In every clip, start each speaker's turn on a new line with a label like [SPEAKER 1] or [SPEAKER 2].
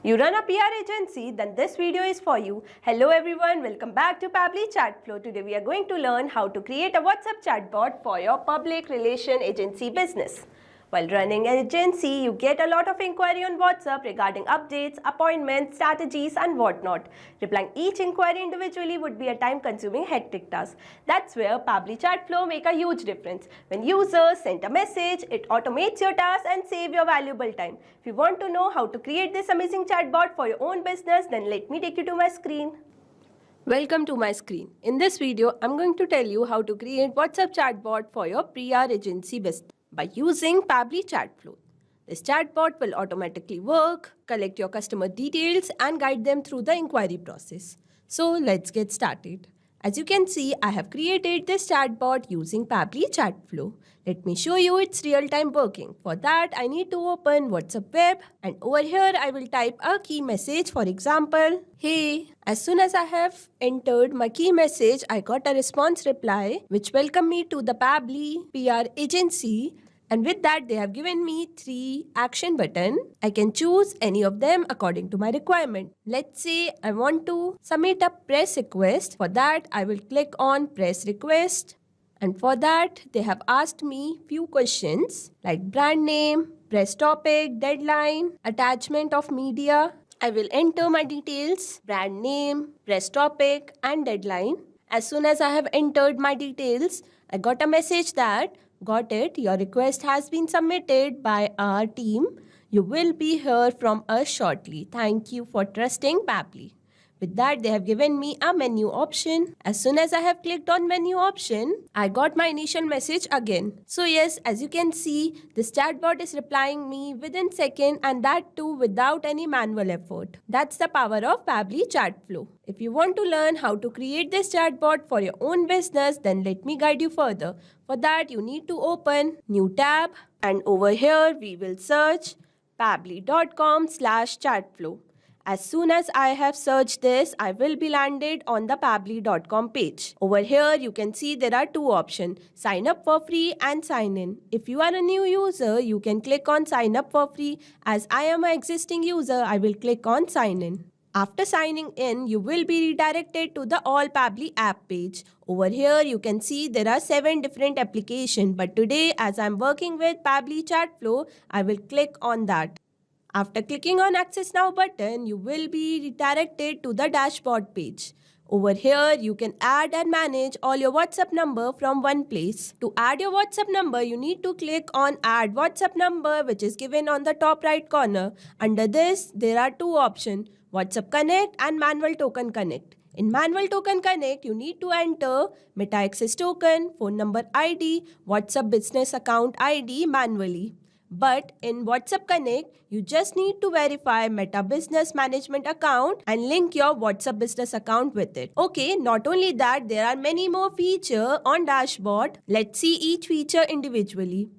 [SPEAKER 1] You run a PR agency, then this video is for you. Hello everyone, welcome back to Pabbly Chatflow. Today we are going to learn how to create a WhatsApp chatbot for your public relation agency business. While running an agency, you get a lot of inquiry on WhatsApp regarding updates, appointments, strategies and whatnot. Replying each inquiry individually would be a time-consuming hectic task. That's where Pabbly Chatflow make a huge difference. When users send a message, it automates your task and save your valuable time. If you want to know how to create this amazing chatbot for your own business, then let me take you to my screen. Welcome to my screen. In this video, I'm going to tell you how to create WhatsApp chatbot for your PR agency business by using Pabbly Chatflow. This chatbot will automatically work, collect your customer details and guide them through the inquiry process. So let's get started. As you can see, I have created this chatbot using Pabbly Chatflow. Let me show you its real-time working. For that, I need to open WhatsApp web and over here I will type a key message. For example, hey. As soon as I have entered my key message, I got a response reply which welcomed me to the Pabbly PR agency. And with that, they have given me 3 action buttons. I can choose any of them according to my requirement. Let's say I want to submit a press request. For that, I will click on press request. And for that, they have asked me few questions like brand name, press topic, deadline, attachment of media. I will enter my details, brand name, press topic and deadline. As soon as I have entered my details, I got a message that got it, your request has been submitted by our team. You will be heard from us shortly. Thank you for trusting Pabbly. With that, they have given me a menu option. As soon as I have clicked on menu option, I got my initial message again. So yes, as you can see, this chatbot is replying me within seconds and that too without any manual effort. That's the power of Pabbly Chatflow. If you want to learn how to create this chatbot for your own business, then let me guide you further. For that, you need to open new tab and over here we will search pabbly.com/chatflow. As soon as I have searched this, I will be landed on the pabbly.com page. Over here, you can see there are 2 options, sign up for free and sign in. If you are a new user, you can click on sign up for free. As I am an existing user, I will click on sign in. After signing in, you will be redirected to the All Pabbly app page. Over here, you can see there are 7 different applications. But today, as I am working with Pabbly Chatflow, I will click on that. After clicking on Access Now button, you will be redirected to the dashboard page. Over here, you can add and manage all your WhatsApp number from one place. To add your WhatsApp number, you need to click on Add WhatsApp Number, which is given on the top right corner. Under this, there are 2 options, WhatsApp Connect and Manual Token Connect. In Manual Token Connect, you need to enter Meta Access Token, phone number ID, WhatsApp Business Account ID manually. But in WhatsApp Connect, you just need to verify Meta Business Management account and link your WhatsApp business account with it. Okay, not only that, there are many more features on dashboard. Let's see each feature individually.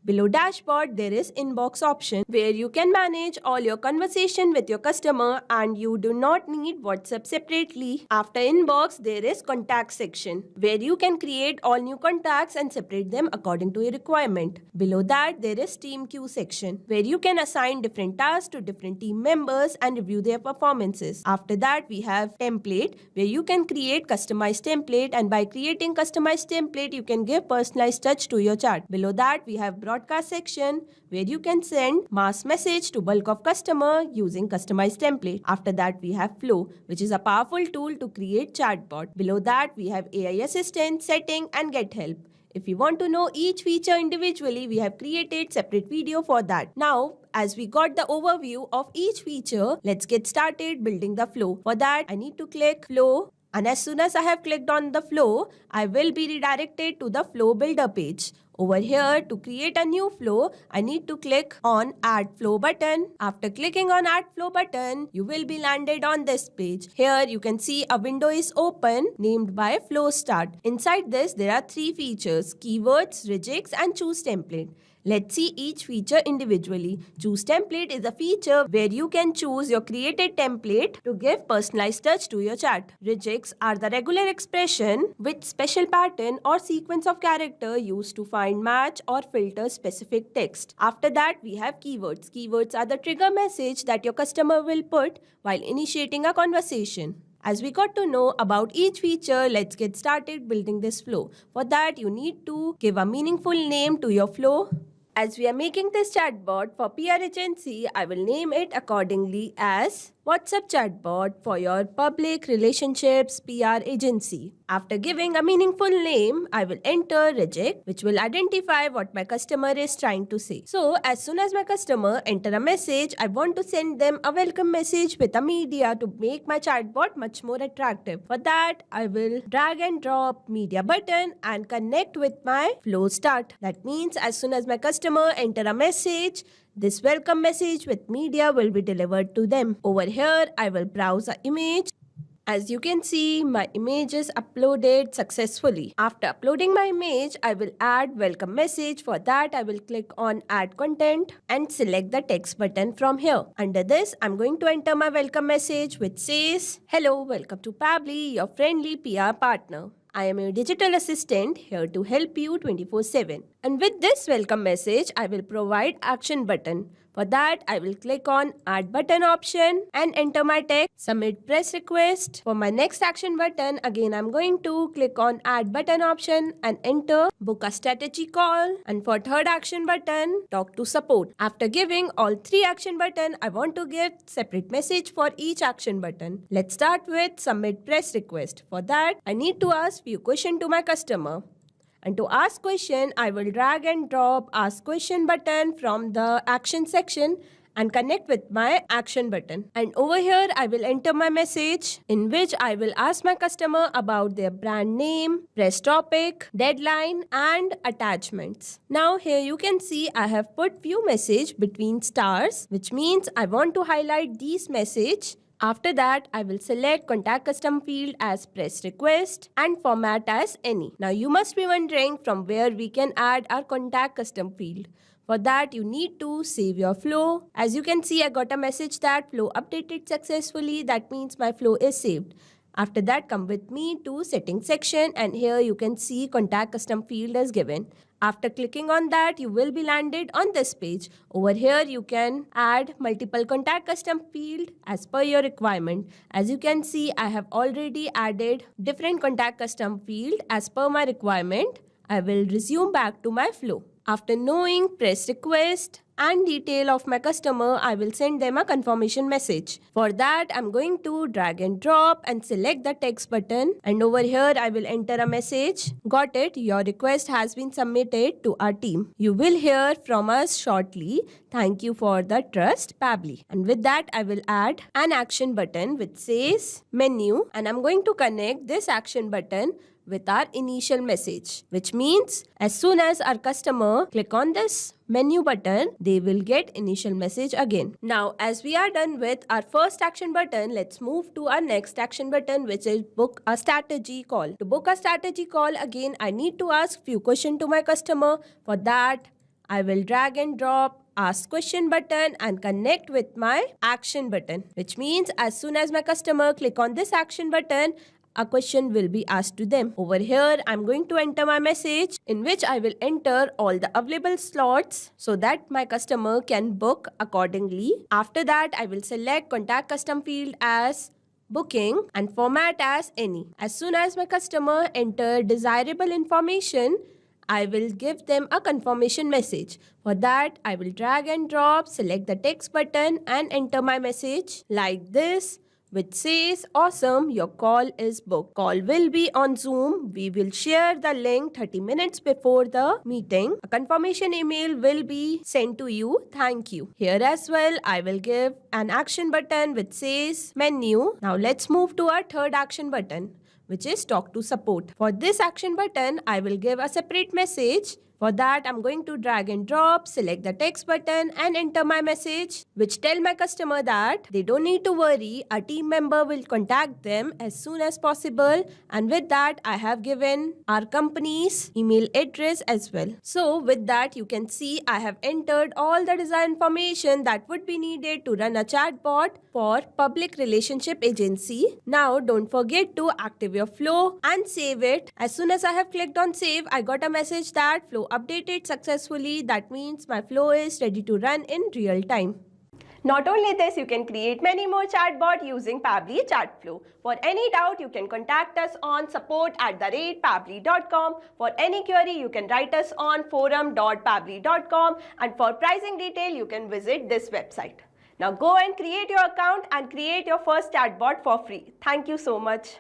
[SPEAKER 1] Below dashboard, there is inbox option where you can manage all your conversation with your customer and you do not need WhatsApp separately. After inbox, there is contact section where you can create all new contacts and separate them according to your requirement. Below that, there is team queue section where you can assign different tasks to different team members and review their performances. After that, we have template where you can create customized template and by creating customized template, you can give personalized touch to your chat. Below that, we have broadcast section where you can send mass message to bulk of customer using customized template. After that, we have Flow, which is a powerful tool to create chatbot. Below that, we have AI assistant, setting and get help. If you want to know each feature individually, we have created separate video for that. Now, as we got the overview of each feature, let's get started building the flow. For that, I need to click Flow. And as soon as I have clicked on the flow, I will be redirected to the flow builder page. Over here, to create a new flow, I need to click on Add Flow button. After clicking on Add Flow button, you will be landed on this page. Here, you can see a window is open named by Flow Start. Inside this, there are 3 features, keywords, regex and choose template. Let's see each feature individually. Choose template is a feature where you can choose your created template to give personalized touch to your chat. Regex are the regular expression with special pattern or sequence of character used to find, match or filter specific text. After that, we have keywords. Keywords are the trigger message that your customer will put while initiating a conversation. As we got to know about each feature, let's get started building this flow. For that, you need to give a meaningful name to your flow. As we are making this chatbot for PR agency, I will name it accordingly as WhatsApp chatbot for your public relationships PR agency. After giving a meaningful name, I will enter reject, which will identify what my customer is trying to say. So, as soon as my customer enter a message, I want to send them a welcome message with a media to make my chatbot much more attractive. For that, I will drag and drop media button and connect with my flow start. That means as soon as my customer enter a message, this welcome message with media will be delivered to them. Over here, I will browse an image. As you can see, my image is uploaded successfully. After uploading my image, I will add welcome message. For that, I will click on add content and select the text button from here. Under this, I'm going to enter my welcome message which says, "Hello, welcome to Pabbly, your friendly PR partner. I am your digital assistant here to help you 24/7. And with this welcome message, I will provide action button. For that, I will click on add button option and enter my text, submit press request. For my next action button, again, I'm going to click on add button option and enter book a strategy call. And for third action button, talk to support. After giving all three action button, I want to give separate message for each action button. Let's start with submit press request. For that, I need to ask few questions to my customer. And to ask question, I will drag and drop ask question button from the action section and connect with my action button. And over here, I will enter my message in which I will ask my customer about their brand name, press topic, deadline and attachments. Now here you can see I have put few message between stars, which means I want to highlight these message. After that, I will select contact custom field as press request and format as any. Now you must be wondering from where we can add our contact custom field. For that, you need to save your flow. As you can see, I got a message that flow updated successfully. That means my flow is saved. After that, come with me to settings section and here you can see contact custom field is given. After clicking on that, you will be landed on this page. Over here, you can add multiple contact custom field as per your requirement. As you can see, I have already added different contact custom field as per my requirement. I will resume back to my flow. After knowing press request and detail of my customer, I will send them a confirmation message. For that, I'm going to drag and drop and select the text button. And over here, I will enter a message. Got it, your request has been submitted to our team. You will hear from us shortly. Thank you for the trust, Pabbly. And with that, I will add an action button which says menu. And I'm going to connect this action button with our initial message, which means as soon as our customer click on this menu button, they will get initial message again. Now, as we are done with our first action button, let's move to our next action button, which is book a strategy call. To book a strategy call, again, I need to ask few questions to my customer. For that, I will drag and drop ask question button and connect with my action button, which means as soon as my customer click on this action button, a question will be asked to them. Over here, I'm going to enter my message in which I will enter all the available slots so that my customer can book accordingly. After that, I will select contact custom field as booking and format as any. As soon as my customer enter desirable information, I will give them a confirmation message. For that, I will drag and drop, select the text button and enter my message like this, which says, awesome, your call is booked. Call will be on Zoom. We will share the link 30 minutes before the meeting. A confirmation email will be sent to you. Thank you. Here as well, I will give an action button which says menu. Now let's move to our third action button, which is talk to support. For this action button, I will give a separate message For that, I'm going to drag and drop, select the text button and enter my message, which tell my customer that they don't need to worry, a team member will contact them as soon as possible. And with that, I have given our company's email address as well. So with that, you can see I have entered all the design information that would be needed to run a chatbot for public relationship agency. Now, don't forget to active your flow and save it. As soon as I have clicked on save, I got a message that flow updated successfully. That means my flow is ready to run in real time. Not only this, you can create many more chatbot using Pabbly Chatflow. For any doubt, you can contact us on support@pabbly.com. For any query, you can write us on forum.pabbly.com, and for pricing detail, you can visit this website. Now go and create your account and create your first chatbot for free. Thank you so much.